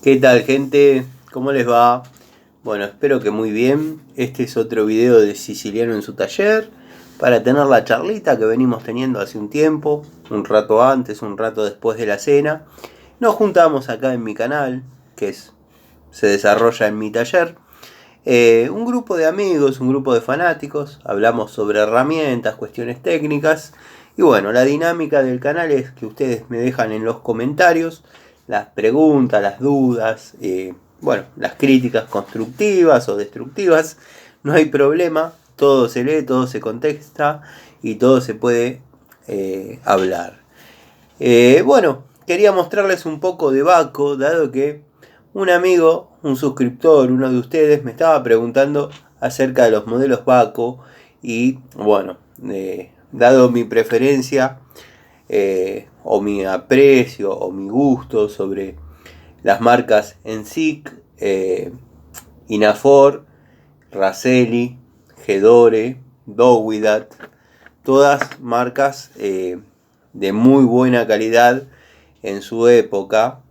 ¿Qué tal, gente? ¿Cómo les va? Bueno, espero que muy bien. Este es otro video de Siciliano en su taller para tener la charlita que venimos teniendo hace un tiempo, un rato antes, un rato después de la cena. Nos juntamos acá en mi canal, se desarrolla en mi taller. Un grupo de amigos, un grupo de fanáticos, hablamos sobre herramientas, cuestiones técnicas. Y bueno, la dinámica del canal es que ustedes me dejan en los comentarios las preguntas, las dudas, las críticas constructivas o destructivas. No hay problema, todo se lee, todo se contesta y todo se puede hablar. Quería mostrarles un poco de Baco, dado que un amigo, un suscriptor, uno de ustedes, me estaba preguntando acerca de los modelos Baco y dado mi preferencia o mi aprecio o mi gusto sobre las marcas Ensic, Inafor, Raselli, Gedore, Dowidat, todas marcas de muy buena calidad en su época,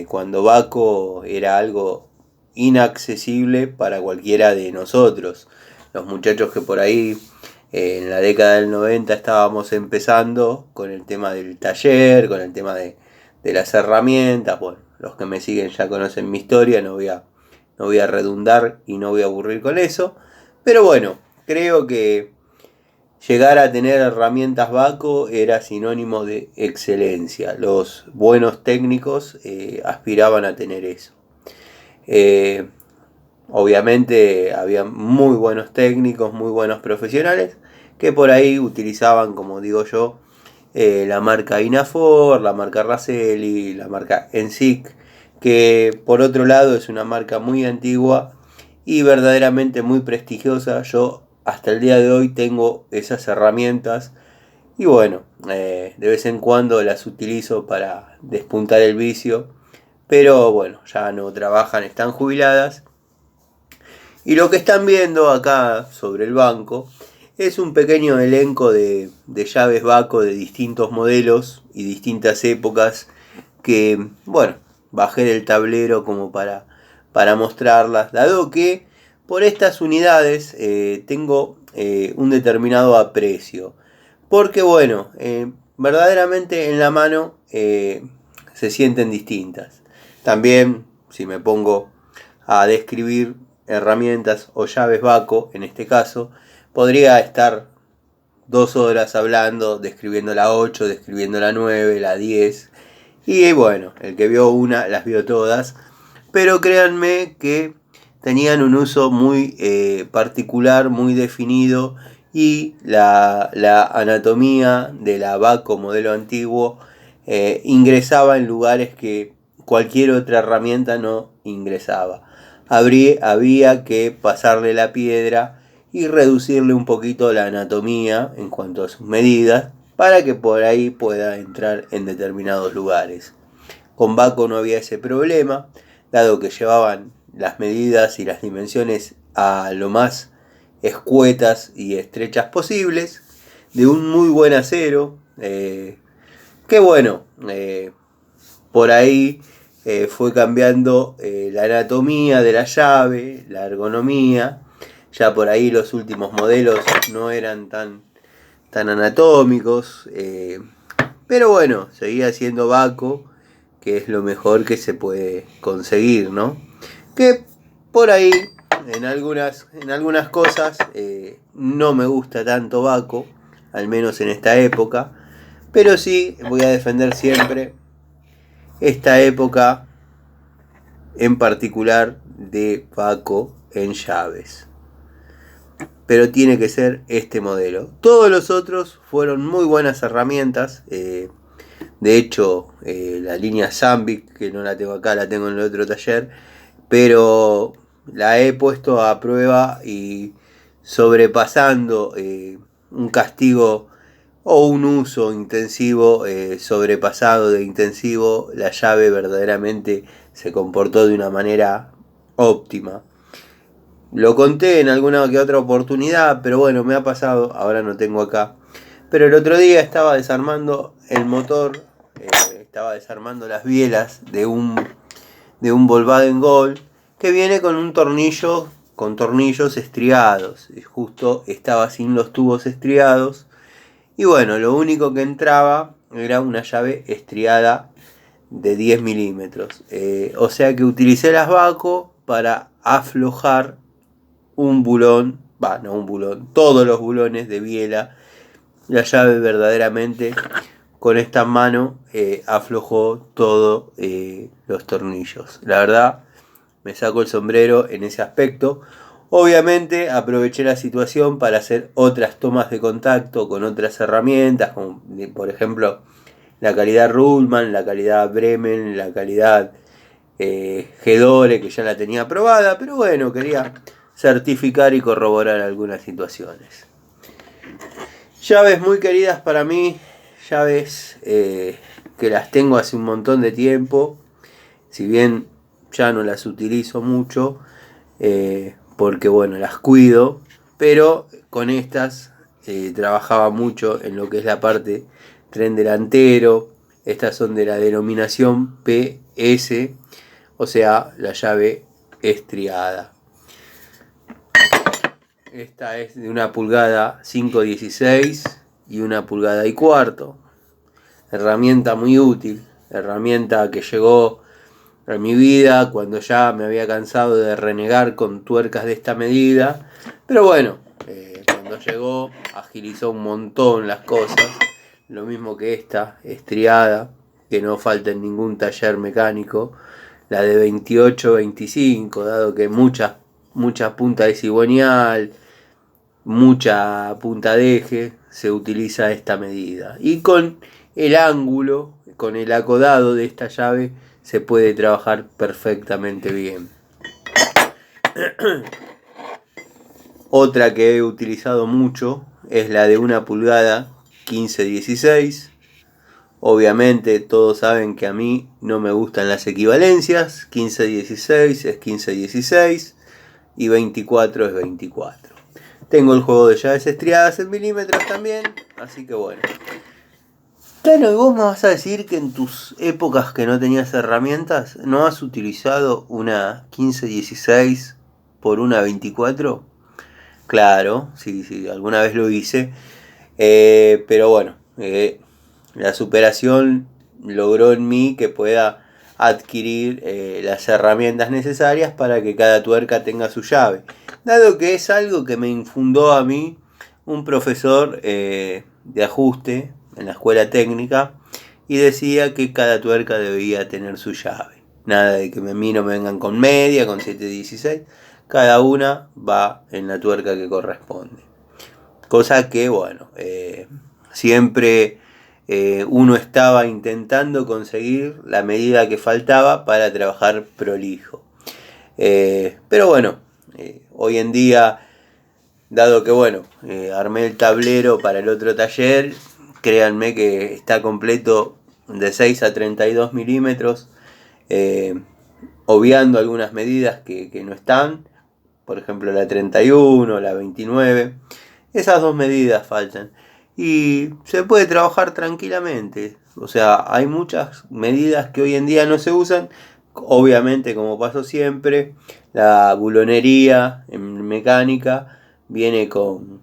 cuando Baco era algo inaccesible para cualquiera de nosotros. Los muchachos que por ahí en la década del 90 estábamos empezando con el tema del taller, con el tema de las herramientas. Bueno, los que me siguen ya conocen mi historia, no voy a redundar y no voy a aburrir con eso. Pero bueno, creo que llegar a tener herramientas Baco era sinónimo de excelencia. Los buenos técnicos aspiraban a tener eso. Obviamente había muy buenos técnicos, muy buenos profesionales que por ahí utilizaban, como digo yo, la marca Inafor, la marca Raselli, la marca Ensic, que por otro lado es una marca muy antigua y verdaderamente muy prestigiosa. Yo hasta el día de hoy tengo esas herramientas y bueno, de vez en cuando las utilizo para despuntar el vicio, pero bueno, ya no trabajan, están jubiladas. Y lo que están viendo acá sobre el banco es un pequeño elenco de llaves Baco de distintos modelos y distintas épocas que, bueno, bajé del tablero como para mostrarlas, dado que por estas unidades tengo un determinado aprecio. Porque, bueno, verdaderamente en la mano se sienten distintas. También, si me pongo a describir herramientas o llaves Baco, en este caso, podría estar 2 horas hablando, describiendo la 8, describiendo la 9, la 10. Y bueno, el que vio una, las vio todas. Pero créanme que tenían un uso muy particular, muy definido. Y la anatomía de la Baco modelo antiguo ingresaba en lugares que cualquier otra herramienta no ingresaba. Había que pasarle la piedra y reducirle un poquito la anatomía en cuanto a sus medidas para que por ahí pueda entrar en determinados lugares. Con Baco no había ese problema, dado que llevaban las medidas y las dimensiones a lo más escuetas y estrechas posibles, de un muy buen acero, que bueno, por ahí fue cambiando la anatomía de la llave, la ergonomía. Ya por ahí los últimos modelos no eran tan anatómicos, pero bueno, seguía siendo Baco, que es lo mejor que se puede conseguir, ¿no? Que por ahí en algunas cosas no me gusta tanto Baco, al menos en esta época, pero sí voy a defender siempre esta época en particular de Baco en llaves. Pero tiene que ser este modelo. Todos los otros fueron muy buenas herramientas. De hecho, la línea Zambic, que no la tengo acá, la tengo en el otro taller, pero la he puesto a prueba y sobrepasando un castigo o un uso intensivo, sobrepasado de intensivo, la llave verdaderamente se comportó de una manera óptima. Lo conté en alguna que otra oportunidad, pero bueno, me ha pasado, ahora no tengo acá. Pero el otro día estaba desarmando el motor, estaba desarmando las bielas de un Volkswagen Gol que viene con un tornillo, con tornillos estriados. Y justo estaba sin los tubos estriados. Y bueno, lo único que entraba era una llave estriada de 10 milímetros. O sea que utilicé las Baco para aflojar un bulón, no un bulón, todos los bulones de biela. La llave verdaderamente con esta mano aflojó todos los tornillos. La verdad, me saco el sombrero en ese aspecto. Obviamente aproveché la situación para hacer otras tomas de contacto con otras herramientas, como por ejemplo la calidad Ruhlmann, la calidad Bremen, la calidad Gedore, que ya la tenía aprobada, pero bueno, quería certificar y corroborar algunas situaciones. Llaves muy queridas para mí, llaves que las tengo hace un montón de tiempo, si bien ya no las utilizo mucho, porque bueno, las cuido, pero con estas trabajaba mucho en lo que es la parte tren delantero. Estas son de la denominación PS, o sea, la llave estriada. Esta es de 1 pulgada 5/16 y 1 pulgada y cuarto. Herramienta muy útil, herramienta que llegó a mi vida cuando ya me había cansado de renegar con tuercas de esta medida. Pero bueno, cuando llegó agilizó un montón las cosas. Lo mismo que esta estriada, que no falta en ningún taller mecánico. La de 28-25, dado que mucha punta de cigüeñal, mucha punta de eje, se utiliza esta medida. Y con el ángulo, con el acodado de esta llave, se puede trabajar perfectamente bien. Otra que he utilizado mucho es la de 1 pulgada 15/16. Obviamente todos saben que a mí no me gustan las equivalencias. 15/16 es 15/16 y 24 es 24. Tengo el juego de llaves estriadas en milímetros también, así que bueno. Tano, ¿y vos me vas a decir que en tus épocas que no tenías herramientas no has utilizado una 15/16 por una 24? Claro, sí, alguna vez lo hice. Pero bueno, la superación logró en mí que pueda adquirir las herramientas necesarias para que cada tuerca tenga su llave. Dado que es algo que me infundó a mí un profesor de ajuste en la escuela técnica y decía que cada tuerca debía tener su llave. Nada de que a mí no me vengan con media, con 7/16. Cada una va en la tuerca que corresponde. Cosa que, bueno, siempre uno estaba intentando conseguir la medida que faltaba para trabajar prolijo. Pero bueno, hoy en día, dado que bueno, armé el tablero para el otro taller, créanme que está completo de 6-32 milímetros, obviando algunas medidas que no están, por ejemplo la 31, la 29, esas dos medidas faltan. Y se puede trabajar tranquilamente. O sea, hay muchas medidas que hoy en día no se usan. Obviamente, como pasó siempre, la bulonería en mecánica viene con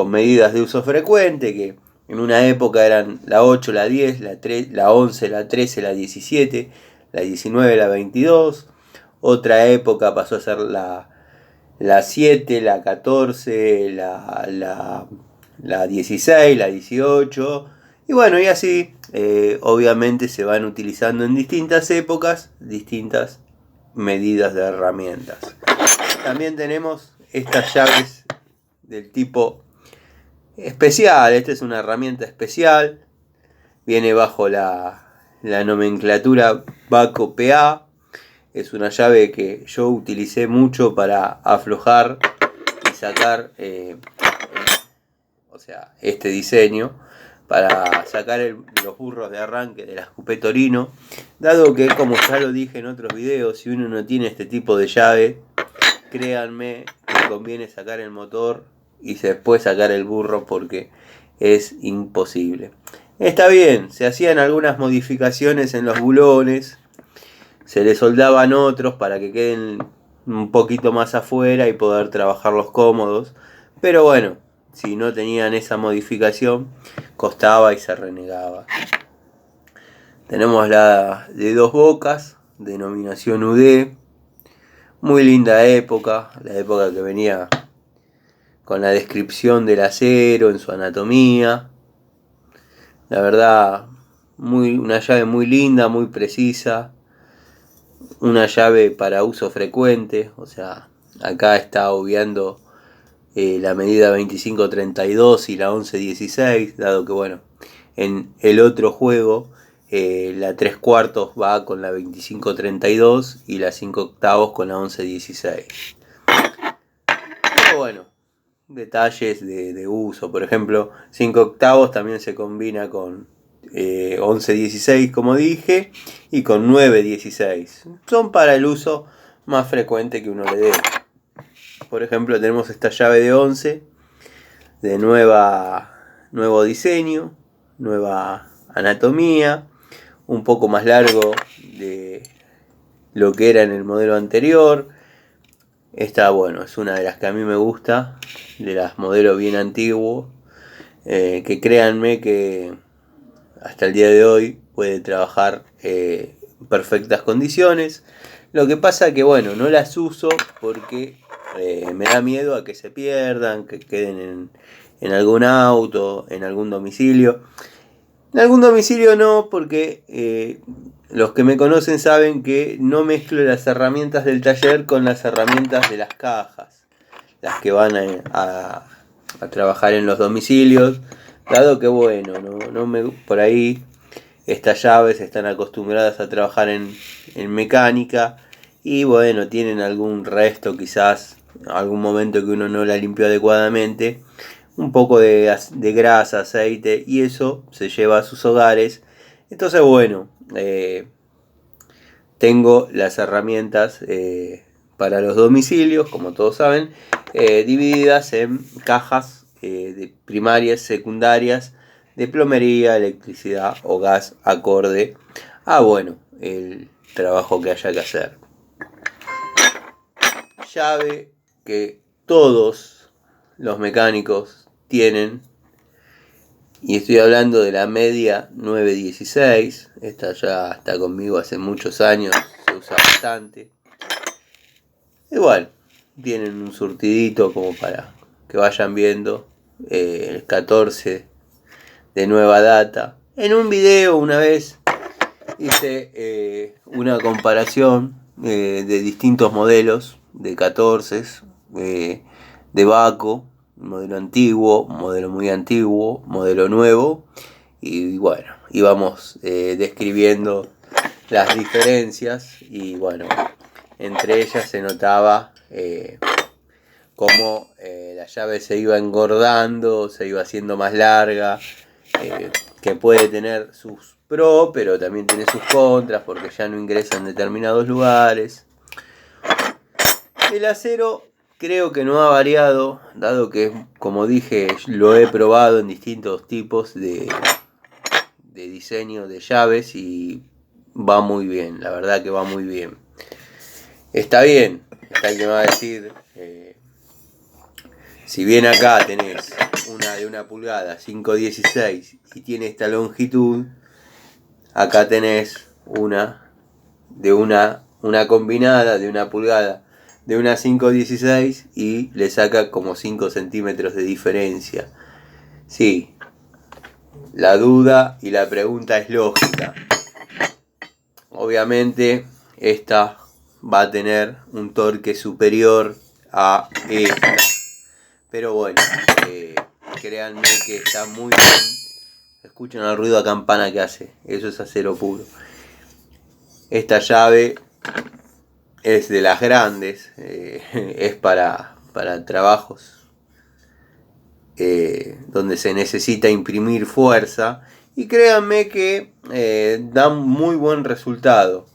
medidas de uso frecuente, que en una época eran la 8, la 10, la 3, la 11, la 13, la 17, la 19, la 22. Otra época pasó a ser la 7, la 14, la 16, la 18. Y bueno, y así obviamente se van utilizando en distintas épocas distintas medidas de herramientas. También tenemos estas llaves del tipo especial. Esta es una herramienta especial. Viene bajo la nomenclatura Baco PA. Es una llave que yo utilicé mucho para aflojar y sacar este diseño, para sacar los burros de arranque de la Coupé Torino, dado que, como ya lo dije en otros videos, si uno no tiene este tipo de llave, créanme que conviene sacar el motor y después sacar el burro, porque es imposible. Está bien, se hacían algunas modificaciones en los bulones, se le soldaban otros para que queden un poquito más afuera y poder trabajarlos cómodos. Pero bueno, si no tenían esa modificación, costaba y se renegaba. Tenemos la de 2 bocas, denominación UD. Muy linda época, la época que venía con la descripción del acero en su anatomía. La verdad, una llave muy linda, muy precisa. Una llave para uso frecuente, o sea, acá está obviando la medida 2532 y la 1116, dado que bueno, en el otro juego la 3 cuartos va con la 2532 y la 5 octavos con la 1116. Pero bueno, detalles de uso, por ejemplo, 5 octavos también se combina con 1116 como dije y con 916. Son para el uso más frecuente que uno le dé. Por ejemplo, tenemos esta llave de 11 de nuevo diseño, nueva anatomía, un poco más largo de lo que era en el modelo anterior. Esta, bueno, es una de las que a mí me gusta, de las modelos bien antiguos, que créanme que hasta el día de hoy puede trabajar en perfectas condiciones. Lo que pasa que bueno, no las uso porque me da miedo a que se pierdan, que queden en algún auto, en algún domicilio. En algún domicilio no, porque los que me conocen saben que no mezclo las herramientas del taller con las herramientas de las cajas, las que van a trabajar en los domicilios, dado que bueno, por ahí estas llaves están acostumbradas a trabajar en mecánica y bueno, tienen algún resto quizás, algún momento que uno no la limpió adecuadamente, un poco de grasa, aceite y eso se lleva a sus hogares. Entonces bueno, tengo las herramientas para los domicilios, como todos saben, divididas en cajas de primarias, secundarias, de plomería, electricidad o gas acorde a bueno, el trabajo que haya que hacer. Llave que todos los mecánicos tienen, y estoy hablando de la media 916. Esta ya está conmigo hace muchos años, se usa bastante. Igual, tienen un surtidito como para que vayan viendo. El 14 de nueva data. En un video una vez hice una comparación de distintos modelos de 14 de Baco, modelo antiguo, modelo muy antiguo, modelo nuevo, y bueno, íbamos describiendo las diferencias y bueno, entre ellas se notaba cómo la llave se iba engordando, se iba haciendo más larga, que puede tener sus pros, pero también tiene sus contras, porque ya no ingresa en determinados lugares. El acero creo que no ha variado, dado que, como dije, lo he probado en distintos tipos de diseño de llaves y va muy bien, la verdad que va muy bien. Está bien, está el que me va a decir, si bien acá tenés una de 1 pulgada, 5.16 y tiene esta longitud, acá tenés una de una combinada de 1 pulgada de una 5.16 y le saca como 5 centímetros de diferencia. Sí, la duda y la pregunta es lógica. Obviamente esta va a tener un torque superior a esta. Pero bueno, créanme que está muy bien. Escuchen el ruido de campana que hace. Eso es acero puro. Esta llave es de las grandes. Es para trabajos donde se necesita imprimir fuerza. Y créanme que da muy buen resultado.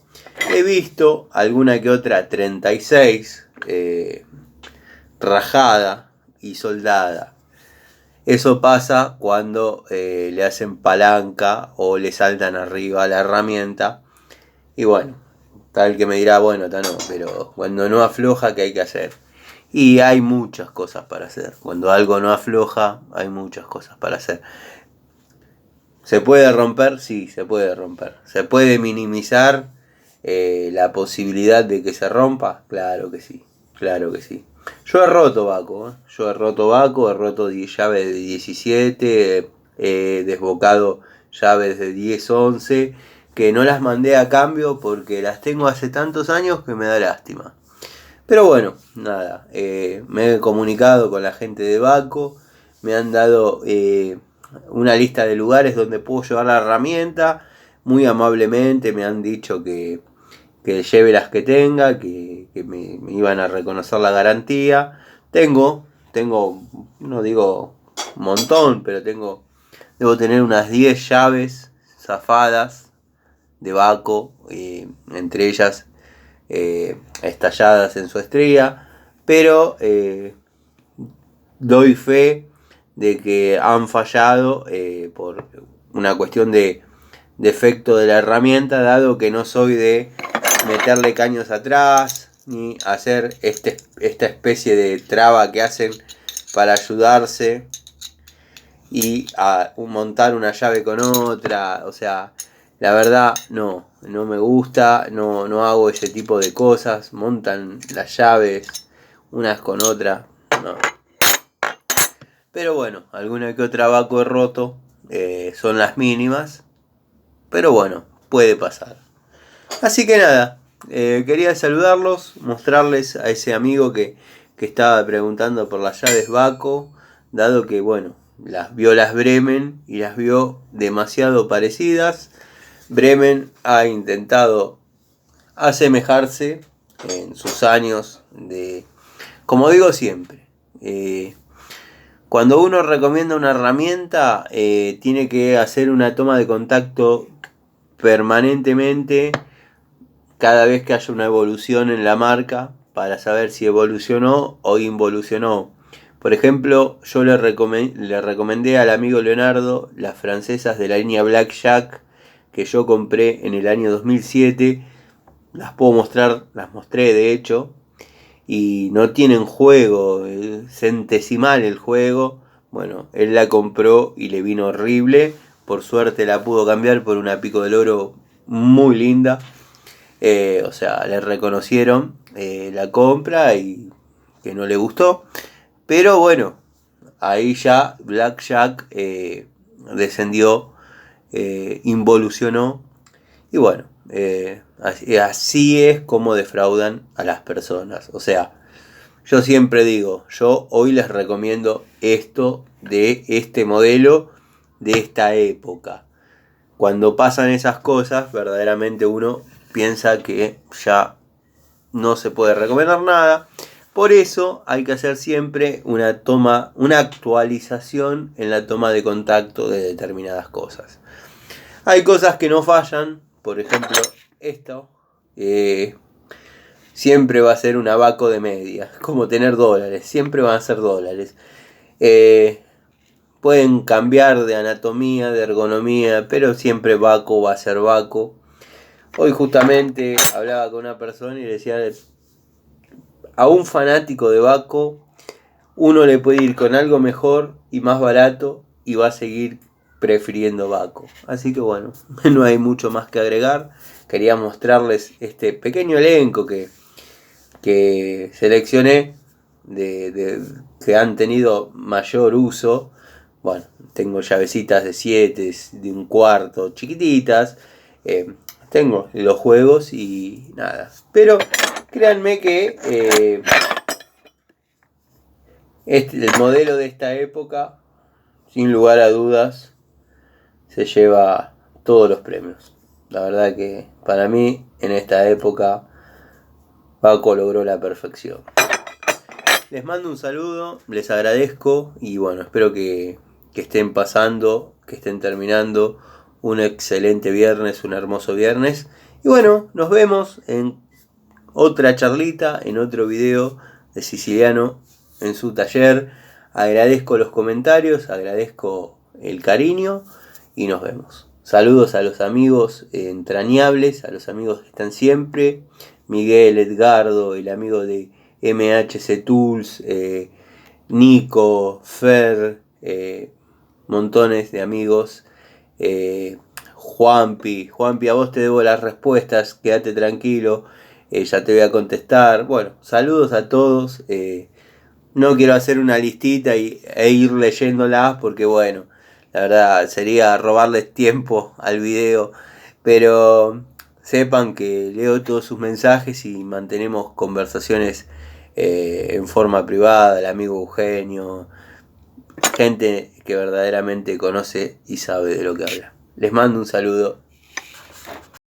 He visto alguna que otra 36 rajada y soldada. Eso pasa cuando le hacen palanca o le saltan arriba a la herramienta. Y bueno, Tal que me dirá, bueno, no, pero cuando no afloja, ¿qué hay que hacer? Y hay muchas cosas para hacer. Cuando algo no afloja, hay muchas cosas para hacer. ¿Se puede romper? Sí, se puede romper. ¿Se puede minimizar la posibilidad de que se rompa? Claro que sí, claro que sí. Yo he roto Baco, ¿eh? Yo he roto Baco, he roto llaves de 17, he desbocado llaves de 10, 11, que no las mandé a cambio porque las tengo hace tantos años que me da lástima. Pero bueno, nada, me he comunicado con la gente de Baco, me han dado una lista de lugares donde puedo llevar la herramienta, muy amablemente me han dicho que lleve las que tenga, que me iban a reconocer la garantía. Tengo, no digo un montón, pero debo tener unas 10 llaves zafadas de Baco, entre ellas estalladas en su estría, pero doy fe de que han fallado por una cuestión de defecto de la herramienta, dado que no soy de meterle caños atrás ni hacer esta especie de traba que hacen para ayudarse y a montar una llave con otra. O sea, la verdad no me gusta, no hago ese tipo de cosas. Montan las llaves unas con otras, no. Pero bueno, alguna que otra Baco he roto, son las mínimas, pero bueno, puede pasar. Así que nada, quería saludarlos, mostrarles a ese amigo que estaba preguntando por las llaves Baco, dado que bueno, las vio las Bremen y las vio demasiado parecidas. Bremen ha intentado asemejarse en sus años de, como digo siempre, cuando uno recomienda una herramienta, tiene que hacer una toma de contacto permanentemente cada vez que haya una evolución en la marca para saber si evolucionó o involucionó. Por ejemplo, yo le recomendé al amigo Leonardo las francesas de la línea Blackjack que yo compré en el año 2007. Las puedo mostrar, las mostré de hecho, y no tienen juego, centesimal el juego. Bueno, él la compró y le vino horrible. Por suerte la pudo cambiar por una Pico del Oro muy linda. O sea, le reconocieron la compra y que no le gustó. Pero bueno, ahí ya Blackjack descendió, involucionó. Y bueno, así es como defraudan a las personas. O sea, yo siempre digo, yo hoy les recomiendo esto de este modelo, de esta época. Cuando pasan esas cosas, verdaderamente uno piensa que ya no se puede recomendar nada. Por eso hay que hacer siempre una actualización en la toma de contacto de determinadas cosas. Hay cosas que no fallan, por ejemplo, esto siempre va a ser un abaco de media, como tener dólares, siempre van a ser dólares. Pueden cambiar de anatomía, de ergonomía, pero siempre Baco va a ser Baco. Hoy justamente hablaba con una persona y le decía, a un fanático de Baco, uno le puede ir con algo mejor y más barato y va a seguir prefiriendo Baco. Así que bueno, no hay mucho más que agregar. Quería mostrarles este pequeño elenco que seleccioné que han tenido mayor uso. Bueno, tengo llavecitas de 7, de un cuarto, chiquititas. Tengo los juegos y nada. Pero créanme que el modelo de esta época, sin lugar a dudas, se lleva todos los premios. La verdad que para mí, en esta época, Baco logró la perfección. Les mando un saludo, les agradezco y bueno, espero que estén pasando, que estén terminando un excelente viernes, un hermoso viernes. Y bueno, nos vemos en otra charlita, en otro video de Siciliano en su taller. Agradezco los comentarios, agradezco el cariño y nos vemos. Saludos a los amigos entrañables, a los amigos que están siempre. Miguel, Edgardo, el amigo de MHC Tools, Nico, Fer, montones de amigos. Juanpi, a vos te debo las respuestas, quédate tranquilo, ya te voy a contestar. Bueno, saludos a todos. No quiero hacer una listita e ir leyéndolas porque bueno, la verdad sería robarles tiempo al video, pero sepan que leo todos sus mensajes y mantenemos conversaciones en forma privada, el amigo Eugenio, gente que verdaderamente conoce y sabe de lo que habla. Les mando un saludo.